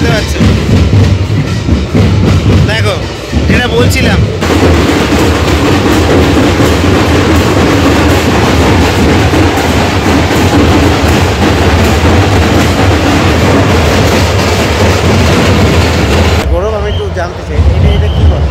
দেখতে পাচ্ছ, দেখো যেটা বলছিলাম। গৌরব, আমি একটু জানতে চাই এটা কি বলে?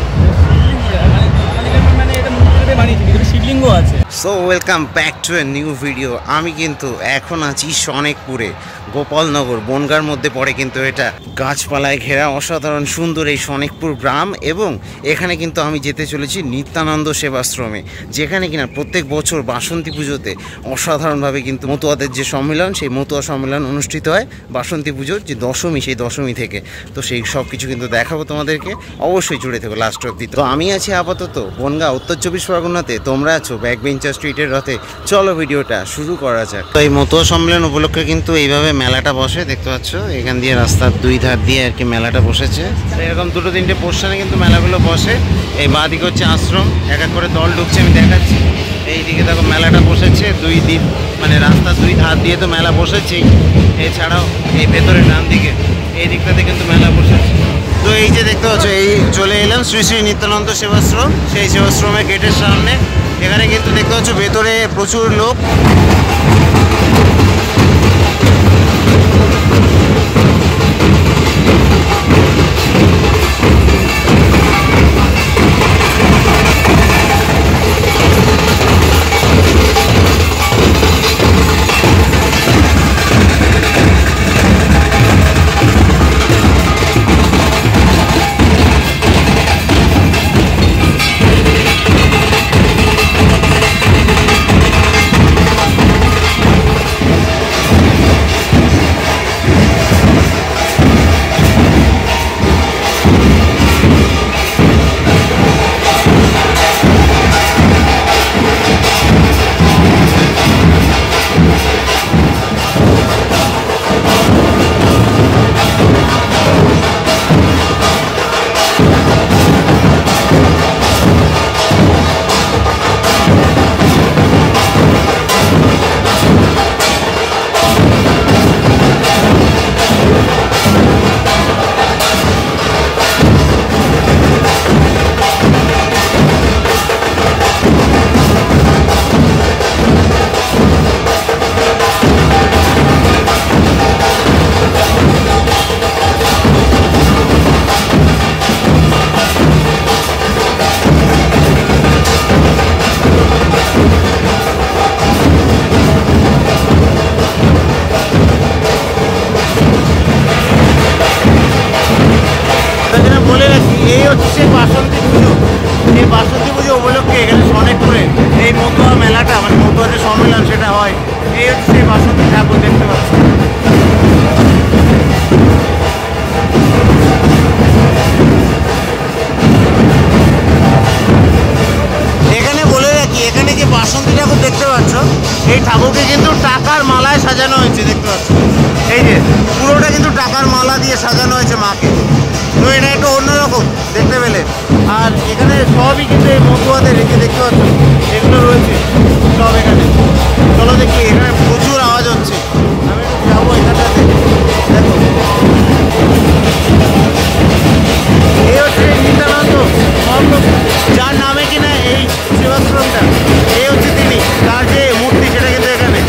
শিবলিঙ্গ আছে। So welcome back to a new video. আমি কিন্তু এখন আছি শনেকপুরে, গোপালনগর বনগাঁর মধ্যে পড়ে কিন্তু এটা। গাছপালায় ঘেরা অসাধারণ সুন্দর এই শনেকপুর গ্রাম, এবং এখানে কিন্তু আমি যেতে চলেছি নিত্যানন্দ সেবাশ্রমে, যেখানে কিনা প্রত্যেক বছর বাসন্তী পুজোতে অসাধারণভাবে কিন্তু মতুয়াদের যে সম্মেলন, সেই মতুয়া সম্মেলন অনুষ্ঠিত হয় বাসন্তী পুজোর যে দশমী, সেই দশমী থেকে। তো সেই সব কিছু কিন্তু দেখাবো তোমাদেরকে, অবশ্যই জুড়ে থেকো লাস্ট অব্দি। তো আমি আছি আপাতত বনগাঁ, উত্তর 24 পরগনাতে। তোমরা আছো ব্যাকবেঞ্চার স্ট্রিটের রথে। চলো ভিডিওটা শুরু করা যাক। তো এই মতুয়া সম্মেলন উপলক্ষে কিন্তু এইভাবে মেলাটা বসে, দেখতে পাচ্ছ এখান দিয়ে রাস্তার দুই ধার দিয়ে আর কি মেলাটা বসেছে। এরকম দুটো তিনটে পোস্টারে কিন্তু মেলাগুলো বসে। এই বাঁ দিকে হচ্ছে আশ্রম, এক এক করে দল ঢুকছে, আমি দেখাচ্ছি। এই দিকে দেখো মেলাটা বসেছে, দুই দিক মানে রাস্তার দুই ধার দিয়ে তো মেলা বসেছেই, এছাড়াও এই ভেতরে ডান দিকে এই দিকটাতে কিন্তু মেলা বসেছে। তো এই যে দেখতে পাচ্ছ, এই চলে এলাম শ্রী শ্রী নিত্যানন্দ সেবাশ্রম, সেই সেবাশ্রমের গেটের সামনে। এখানে কিন্তু দেখতে পাচ্ছ ভেতরে প্রচুর লোক। বলে রাখি, এই হচ্ছে বাসন্তী পুজো। এই বাসন্তী পুজো উপলক্ষে এখানে শনেকপুরে এই মতুয়া মেলাটা, মানে মতুয়াদের সম্মেলন সেটা হয়। এই হচ্ছে সেই বাসন্তী ঠাকুর, দেখতে পাচ্ছি। এখানে বলে রাখি, এখানে যে বাসন্তী ঠাকুর দেখতে পাচ্ছ, এই ঠাকুরকে কিন্তু টাকার মালায় সাজানো হয়েছে, দেখতে পাচ্ছ। এই যে পুরোটা কিন্তু টাকার মালা দিয়ে সাজানো হয়েছে মাকে। তো এটা একটু অন্যরকম দেখতে পেলে। আর এখানে সবই কিন্তু এই মতুয়াদের, এই যে দেখতে পাচ্ছ এগুলো রয়েছে সব এখানে। চলো দেখি, এখানে প্রচুর আওয়াজ হচ্ছে, আমি একটু যাবো এখানটাতে। দেখো, এই হচ্ছে নিত্যানন্দ মহাপ্রভু, যার নামে কিনা এই সেবাশ্রমটা। এই হচ্ছে তিনি, তার যে মূর্তি সেটা কিন্তু এখানে।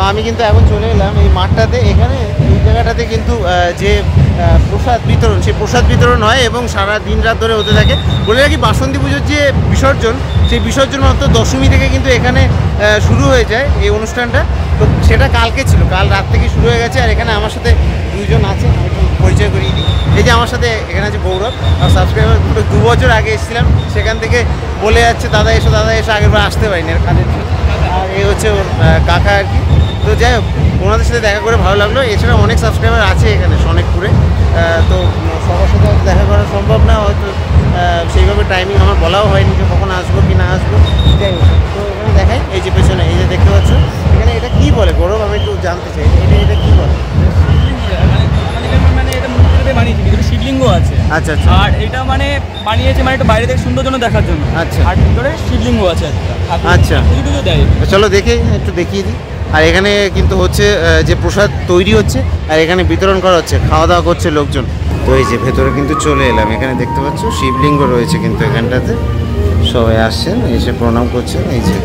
আমি কিন্তু এখন চলে এলাম এই মাঠটাতে। এখানে এই জায়গাটাতে কিন্তু যে প্রসাদ বিতরণ, সেই প্রসাদ বিতরণ হয় এবং সারা দিন রাত ধরে হতে থাকে। বলে রাখি, বাসন্তী পুজোর যে বিসর্জন, সেই বিসর্জন মাত্র দশমী থেকে কিন্তু এখানে শুরু হয়ে যায় এই অনুষ্ঠানটা। তো সেটা কালকে ছিল, কাল রাত থেকে শুরু হয়ে গেছে। আর এখানে আমার সাথে দুজন আছে, আমি একটু পরিচয় করিয়ে দিই। এই যে আমার সাথে এখানে আছে গৌরব, আর সাবস্ক্রাইবার 2 বছর আগে এসেছিলাম, সেখান থেকে বলে যাচ্ছে দাদা এসো দাদা এসো, আগের বার আসতে পারিনি আর কাজের জন্য। আর এই হচ্ছে ওর কাকা আর কি। তো যাই হোক, ওনাদের সাথে দেখা করে ভালো লাগলো। এছাড়া অনেক সাবস্ক্রাইবার আছে এখানে সনেকপুরে, তো সবার সাথে হয়তো দেখা করা সম্ভব না, হয়তো সেইভাবে টাইমিং আমার বলাও হয়নি যে কখন আসবো কি না আসবো। যাই হোক, তো এখানে দেখাই, এই যে পেছনে এই যে দেখতে পাচ্ছ, এখানে এটা কী বলে গৌরব, আমি একটু জানতে চাই, এটা কী বলে? মানে এটা মূর্তিরূপে বানিয়েছে, ভিতরে শিবলিঙ্গ আছে। আচ্ছা আচ্ছা। আর এটা মানে বানিয়েছে মানে একটু বাইরে থেকে সুন্দর জন্য দেখার জন্য। আচ্ছা। আর ভিতরে শিবলিঙ্গ আছে একটা। আচ্ছা। পুজো দেয়। চলো দেখে একটু দেখিয়ে দিই। আর এখানে কিন্তু হচ্ছে যে প্রসাদ তৈরি হচ্ছে আর এখানে বিতরণ করা হচ্ছে, খাওয়া দাওয়া করছে লোকজন। তো এই যে ভেতরে কিন্তু চলে এলাম, এখানে দেখতে পাচ্ছ শিবলিঙ্গ রয়েছে কিন্তু এখানটাতে, সবাই আসছেন এসে প্রণাম করছেন। এই যে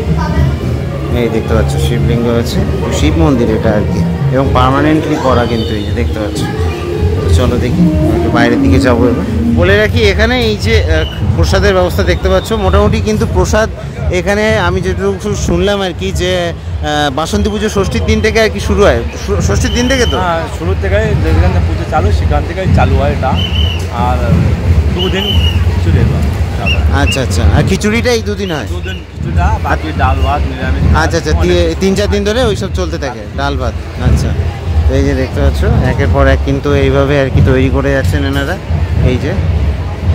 এই দেখতে পাচ্ছ শিবলিঙ্গ আছে, শিব মন্দির এটা আর কি, এবং পার্মানেন্টলি করা কিন্তু, এই যে দেখতে পাচ্ছ। তো চলো দেখি, একটু বাইরের দিকে যাবো এবার। বলে রাখি, এখানে এই যে প্রসাদের ব্যবস্থা দেখতে পাচ্ছ, মোটামুটি কিন্তু প্রসাদ এখানে আমি যেটুকু শুনলাম আর কি, যে বাসন্তী পুজো ষষ্ঠীর দিন থেকে আর কি শুরু হয়। ষষ্ঠীর দিন থেকে তো? হ্যাঁ, শুরুর থেকে যেখানে পুজো চালু সেখান থেকেই চালু হয় এটা। আর 2 দিন খিচুড়ি। আচ্ছা আচ্ছা। আর খিচুড়িটা এই 2 দিন হয়? 2 দিন খিচুড়া, বাকি ডাল ভাত নিরামিষ। আচ্ছা আচ্ছা, 3-4 দিন ধরে ওইসব চলতে থাকে, ডাল ভাত। আচ্ছা। তো এই যে দেখতে পাচ্ছ একের পর এক কিন্তু এইভাবে আর কি তৈরি করে যাচ্ছেন এনারা। এই যে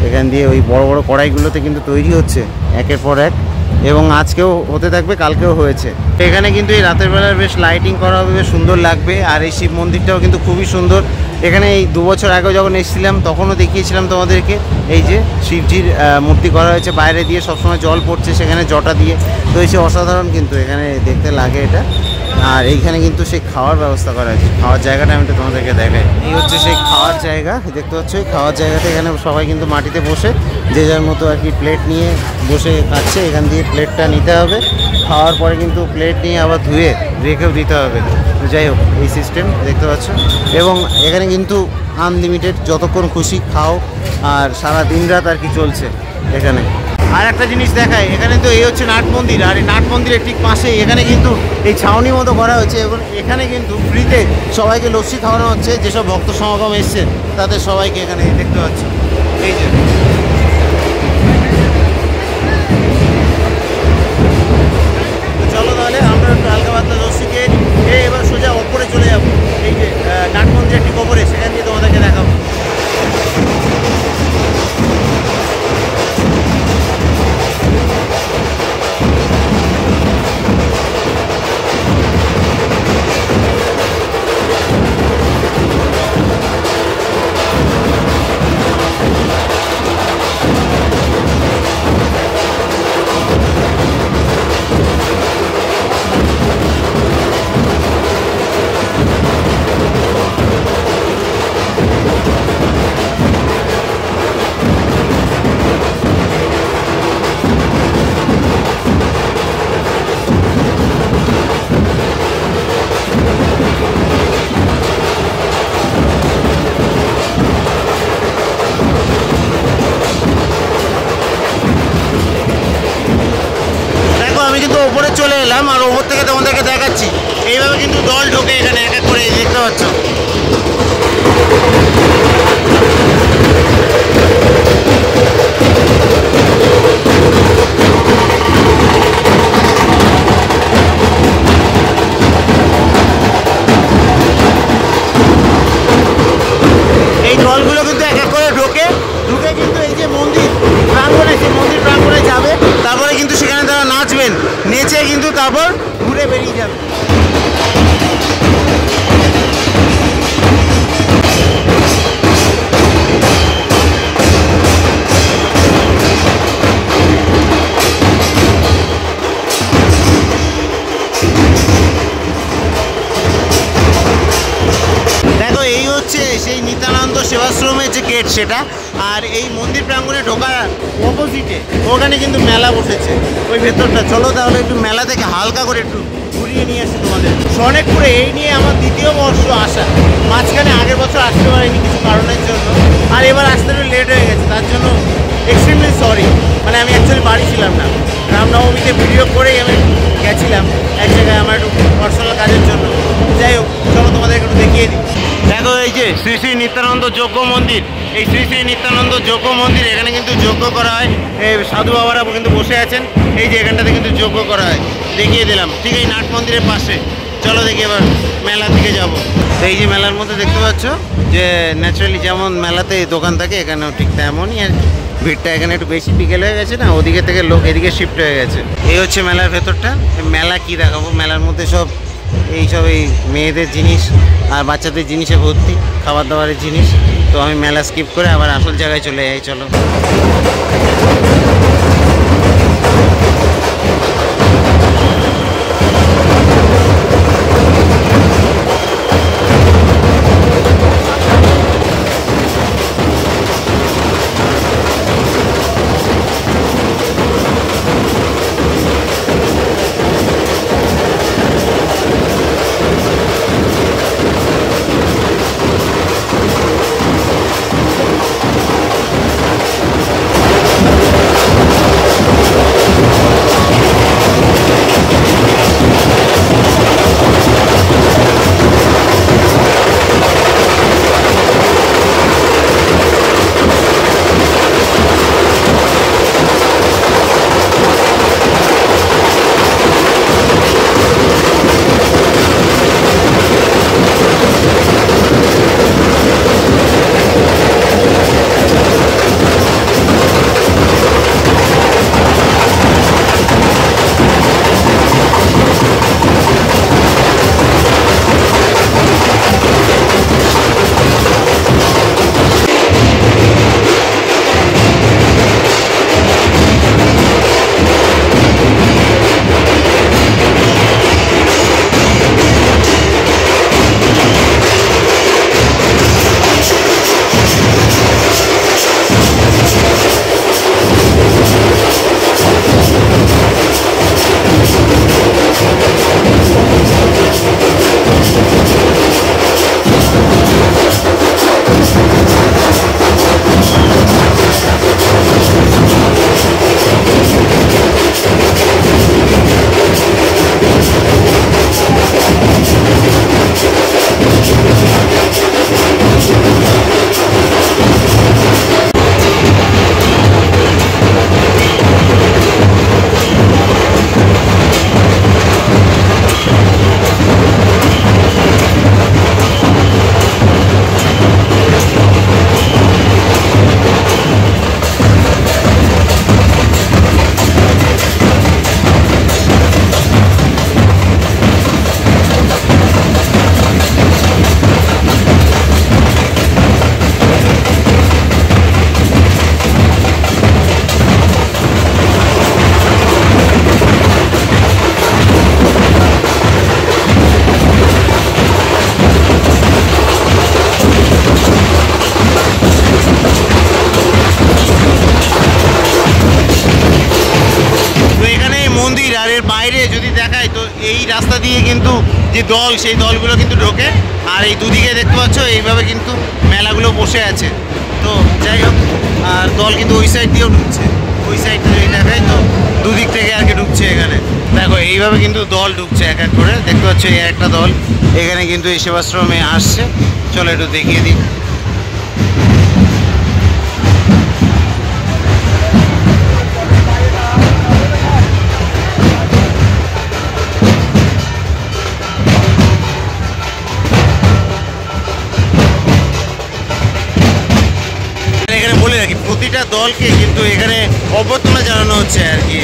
এখান দিয়ে ওই বড় বড় কড়াইগুলোতে কিন্তু তৈরি হচ্ছে একের পর এক, এবং আজকেও হতে থাকবে, কালকেও হয়েছে। এখানে কিন্তু এই রাতের বেলায় বেশ লাইটিং করা হবে, বেশ সুন্দর লাগবে। আর এই শিব মন্দিরটাও কিন্তু খুবই সুন্দর। এখানে এই 2 বছর আগেও যখন এসেছিলাম তখনও দেখিয়েছিলাম তোমাদেরকে, এই যে শিবজির মূর্তি করা হয়েছে, বাইরে দিয়ে সবসময় জল পড়ছে সেখানে জটা দিয়ে। তো এই সে অসাধারণ কিন্তু এখানে দেখতে লাগে এটা। আর এইখানে কিন্তু সেই খাওয়ার ব্যবস্থা করা হয়েছে, খাওয়ার জায়গাটা আমি তোমাদেরকে দেখাই। এই হচ্ছে সেই খাওয়ার জায়গা, দেখতে পাচ্ছ। এই খাওয়ার জায়গাটা এখানে সবাই কিন্তু মাটিতে বসে যে যার মতো আর কি প্লেট নিয়ে বসে খাচ্ছে। এখান দিয়ে প্লেটটা নিতে হবে, খাওয়ার পরে কিন্তু প্লেট নিয়ে আবার ধুয়ে রেখেও দিতে হবে। যাই হোক, এই সিস্টেম দেখতে পাচ্ছ। এবং এখানে কিন্তু আনলিমিটেড, যতক্ষণ খুশি খাও, আর সারা দিন রাত আর কি চলছে এখানে। আর একটা জিনিস দেখায়, এখানে তো এই হচ্ছে নাট মন্দির, আর এই নাট মন্দিরের ঠিক পাশেই এখানে কিন্তু এই ছাউনি মতো করা হয়েছে, এবং এখানে কিন্তু ফ্রিতে সবাইকে লস্যি খাওয়ানো হচ্ছে। যেসব ভক্ত সমাগম এসছে তাদের সবাইকে এখানে দেখতে পাচ্ছ। এই যে চলো তাহলে আমরা একটু হালকা পাতলা লস্যি খেয়ে এবার সোজা ওপরে চলে যাবো। এই যে নাট মন্দিরের ঠিক ওপরে, সেখান দিয়ে তোমাদেরকে দেখাবো। ওপরে চলে এলাম, আর ওপর থেকে তোমাদেরকে দেখাচ্ছি। এইভাবে কিন্তু জল ঢোকে এখানে এক এক করে, দেখতে পাচ্ছ। এই জলগুলো কিন্তু এক এক করে ঢুকে কিন্তু এই যে মন্দির প্রাঙ্গণে, সেই মন্দির প্রাঙ্গণে যাবে, তারপরে কিন্তু সেখানে তারা নাচবেন, নেচে কিন্তু তারপর ঘুরে বেরিয়ে যাবে। দেখো, এই হচ্ছে সেই নিত্যানন্দ সেবাশ্রমের যে গেট সেটা। আর এই মন্দির প্রাঙ্গণে ঢোকার অপোজিটে ওখানে কিন্তু মেলা বসেছে, ওই ভেতরটা। চলো তাহলে একটু মেলা থেকে হালকা করে একটু ঘুরিয়ে নিয়ে আসি তোমাদের সনেকপুরে। এই নিয়ে আমার দ্বিতীয় বর্ষ আসা, মাঝখানে আগের বছর আসতে পারিনি কিছু কারণের জন্য, আর এবার আসতে একটু লেট হয়ে গেছে, তার জন্য এক্সট্রিমলি সরি। মানে আমি অ্যাকচুয়ালি বাড়ি ছিলাম না, রামনবমীতে ভিডিও করেই আমি গেছিলাম এক জায়গায় আমার একটু পার্সোনাল কাজের জন্য। যাই হোক, চলো তোমাদের একটু দেখিয়ে দিই। দেখো এই যে শ্রী শ্রী নিত্যানন্দ যজ্ঞ মন্দির, এই শ্রী শ্রী নিত্যানন্দ যজ্ঞ মন্দির, এখানে কিন্তু যজ্ঞ করা হয়। এই সাধু বাবারা কিন্তু বসে আছেন, এই যে এখানটাতে কিন্তু যজ্ঞ করা হয়, দেখিয়ে দিলাম ঠিক এই নাট মন্দিরের পাশে। চলো দেখি এবার মেলার দিকে যাব। তো এই যে মেলার মধ্যে দেখতে পাচ্ছ যে ন্যাচারালি যেমন মেলাতে দোকান থাকে এখানেও ঠিক তেমনই আর কি। ভিড়টা এখানে একটু বেশি, বিকেল হয়ে গেছে না, ওদিকে থেকে লোক এদিকে শিফট হয়ে গেছে। এই হচ্ছে মেলার ভেতরটা। মেলা কি দেখাবো, মেলার মধ্যে সব এইসব এই মেয়েদের জিনিস আর বাচ্চাদের জিনিসে ভর্তি, খাবার দাবারের জিনিস। তো আমি মেলা স্কিপ করে আবার আসল জায়গায় চলে যাই, চলো। বাইরে যদি দেখায় তো এই রাস্তা দিয়ে কিন্তু যে দল, সেই দলগুলো কিন্তু ঢোকে। আর এই দুদিকে দেখতে পাচ্ছ এইভাবে কিন্তু মেলাগুলো বসে আছে। তো যাই হোক, আর দল কিন্তু ওই সাইড দিয়েও ঢুকছে, ওই সাইড যদি দেখায় তো দুদিক থেকে আর কি ঢুকছে এখানে। দেখো এইভাবে কিন্তু দল ঢুকছে এক এক করে, দেখতে পাচ্ছ এই একটা দল এখানে কিন্তু এই সেবাশ্রমে আসছে। চলো একটু দেখিয়ে দিই। প্রতিটা দলকে কিন্তু এখানে অভ্যর্থনা জানানো হচ্ছে আর কি,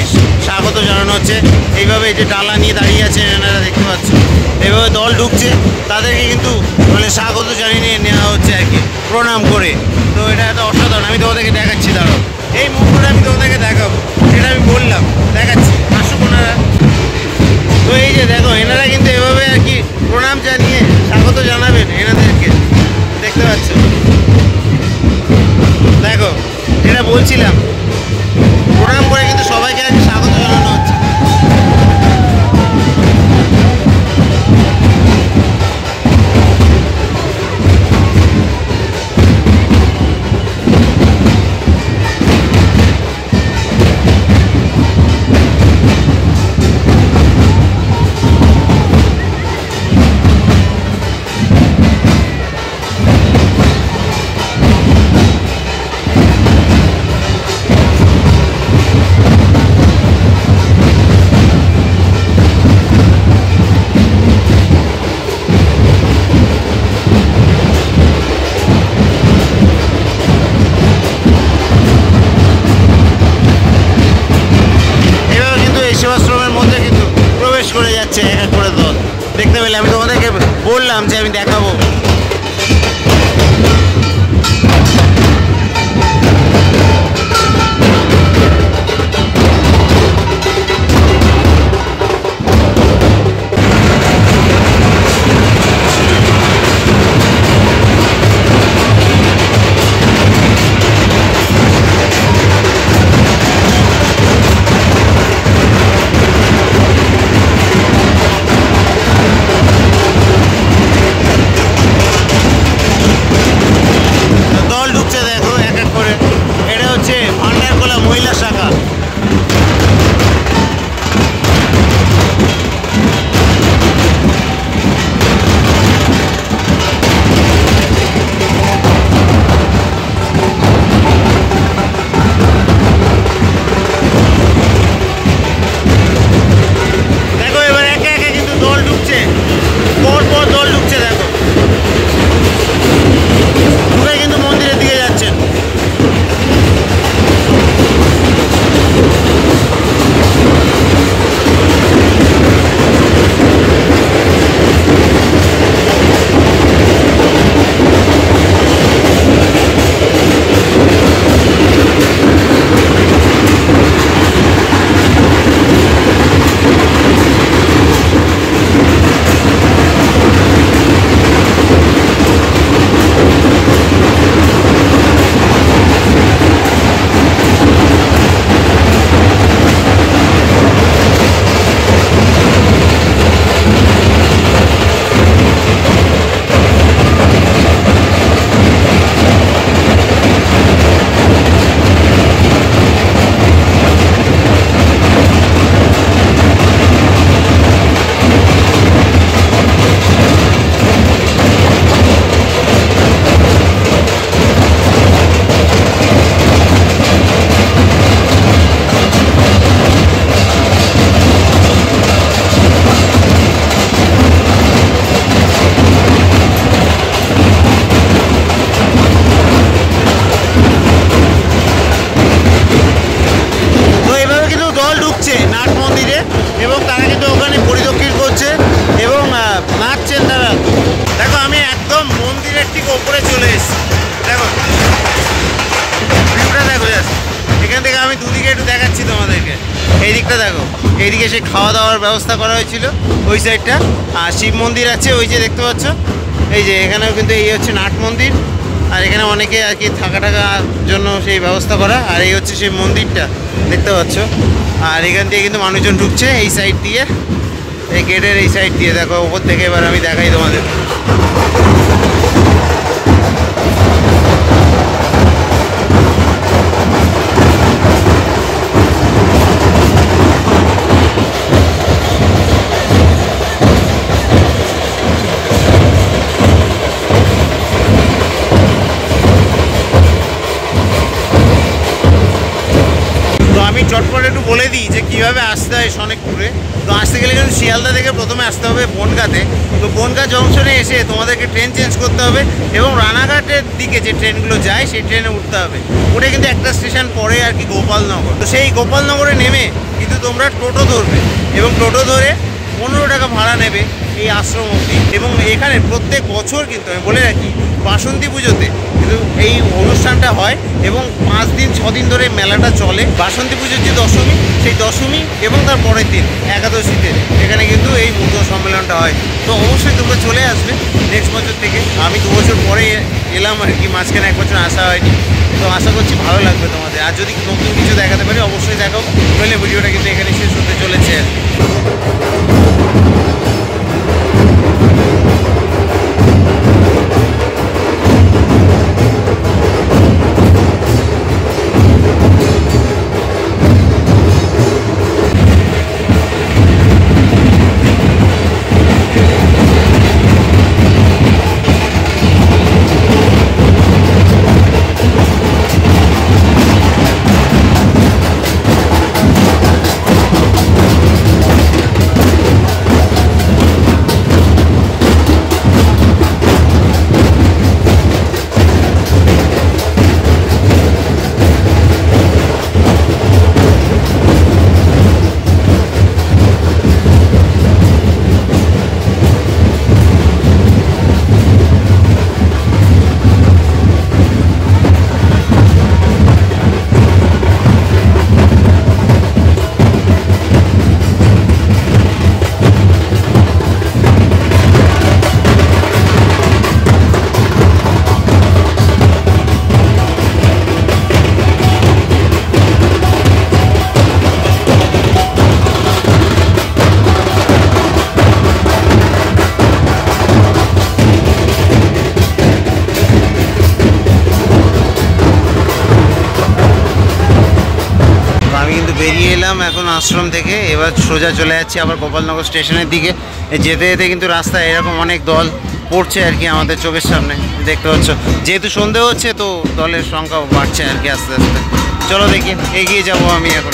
স্বাগত জানানো হচ্ছে। এইভাবে এই যে ডালা নিয়ে দাঁড়িয়ে আছে এনারা, দেখতে পাচ্ছ এইভাবে দল ঢুকছে, তাদেরকে কিন্তু মানে স্বাগত জানিয়ে নেওয়া হচ্ছে আর কি, প্রণাম করে। তো এটা একটা অসাধারণ, আমি তোমাদেরকে দেখাচ্ছি, দাঁড়াও এই মুহূর্তটা আমি তোমাদেরকে দেখাবো, এটা আমি বললাম দেখাচ্ছি, আসুক ওনারা। তো এই যে দেখো এনারা কিন্তু এভাবে আর কি প্রণাম জানিয়ে স্বাগত জানাবেন এনাদেরকে, দেখতে পাচ্ছ। দেখো এটা বলছিলাম, প্রণাম করে কিন্তু সবাইকে আর কি স্বাগত জানানো হচ্ছে। সাইডটা দেখো, এইদিকে সে খাওয়া দাওয়ার ব্যবস্থা করা হয়েছিল ওই সাইডটা। আর শিব মন্দির আছে ওই যে দেখতে পাচ্ছ, এই যে এখানেও কিন্তু এই হচ্ছে নাট মন্দির, আর এখানে অনেকে আর কি থাকার জন্য সেই ব্যবস্থা করা। আর এই হচ্ছে সেই মন্দিরটা দেখতে পাচ্ছ। আর এখান দিয়ে কিন্তু মানুষজন ঢুকছে এই সাইড দিয়ে, এই গেটের এই সাইড দিয়ে। দেখো ওপর থেকে এবার আমি দেখাই তোমাদের। আমি চটপট একটু বলে দিই যে কীভাবে আসতে হয় সনেকপুরে। তো আসতে গেলে কিন্তু শিয়ালদা থেকে প্রথমে আসতে হবে বনগাঁতে। তো বনগাঁ জংশনে এসে তোমাদেরকে ট্রেন চেঞ্জ করতে হবে এবং রানাঘাটের দিকে যে ট্রেনগুলো যায় সেই ট্রেনে উঠতে হবে। ওটা কিন্তু একটা স্টেশন পরে আর কি গোপালনগর। তো সেই গোপালনগরে নেমে কিন্তু তোমরা টোটো ধরবে এবং টোটো ধরে 15 টাকা ভাড়া নেবে এই আশ্রম অবধি। এবং এখানে প্রত্যেক বছর কিন্তু আমি বলে রাখি বাসন্তী পুজোতে কিন্তু এই অনুষ্ঠানটা হয় এবং 5 দিন 6 দিন ধরে মেলাটা চলে। বাসন্তী পুজোর যে দশমী, সেই দশমী এবং তার পরের দিন একাদশীতে এখানে কিন্তু এই মুদ্রা সম্মেলনটা হয়। তো অবশ্যই তোমরা চলে আসবে নেক্সট বছর থেকে। আমি 2 বছর পরে এলাম আর কি, মাঝখানে 1 বছর আসা হয়নি। তো আশা করছি ভালো লাগবে তোমাদের। আর যদি নতুন কিছু দেখাতে পারি অবশ্যই দেখাবো, নইলে ভিডিওটা কিন্তু এখানে শেষ হতে চলেছে আর কি। বেরিয়ে এলাম এখন আশ্রম থেকে। এবার সোজা চলে যাচ্ছি আবার গোপালনগর স্টেশনের দিকে। যেতে যেতে কিন্তু রাস্তায় এরকম অনেক দল পড়ছে আর কি আমাদের চোখের সামনে দেখতে পাচ্ছ। যেহেতু সন্ধে হচ্ছে তো দলের সংখ্যা বাড়ছে আর কি আস্তে আস্তে। চলো দেখি, এগিয়ে যাব আমি এখন।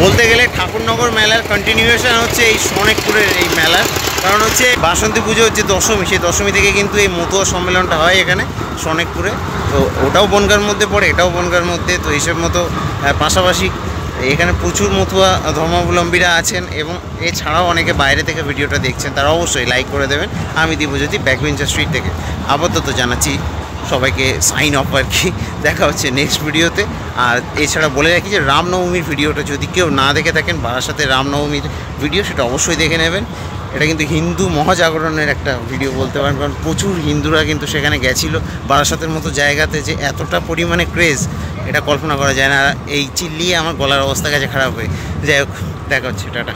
বলতে গেলে ঠাকুরনগর মেলার কন্টিনিউয়েশন হচ্ছে এই সনেকপুরের এই মেলার। কারণ হচ্ছে বাসন্তী পুজোর যে দশমী, সেই দশমী থেকে কিন্তু এই মতুয়া সম্মেলনটা হয় এখানে সনেকপুরে। তো ওটাও বনগাঁর মধ্যে পড়ে, এটাও বনগাঁর মধ্যে। তো এইসব মতো পাশাপাশি এখানে প্রচুর মতুয়া ধর্মাবলম্বীরা আছেন এবং এছাড়াও অনেকে বাইরে থেকে ভিডিওটা দেখছেন। তারা অবশ্যই লাইক করে দেবেন। আমি দীপজ্যোতি, ব্যাকবেঞ্চার স্ট্রিট থেকে আপাতত জানাচ্ছি সবাইকে সাইন অফ আর কি। দেখা হচ্ছে নেক্সট ভিডিওতে। আর এছাড়া বলে রাখি যে রামনবমীর ভিডিওটা যদি কেউ না দেখে থাকেন, বারাসাতে রামনবমীর ভিডিও, সেটা অবশ্যই দেখে নেবেন। এটা কিন্তু হিন্দু মহাজাগরণের একটা ভিডিও বলতে পারেন, কারণ প্রচুর হিন্দুরা কিন্তু সেখানে গেছিলো। বারাসাতের মতো জায়গাতে যে এতটা পরিমাণে ক্রেজ, এটা কল্পনা করা যায় না। এই চিল্লিয়ে আমার গলার অবস্থা গেছে খারাপ হয়ে। যাই হোক, দেখা হচ্ছে, টাটা।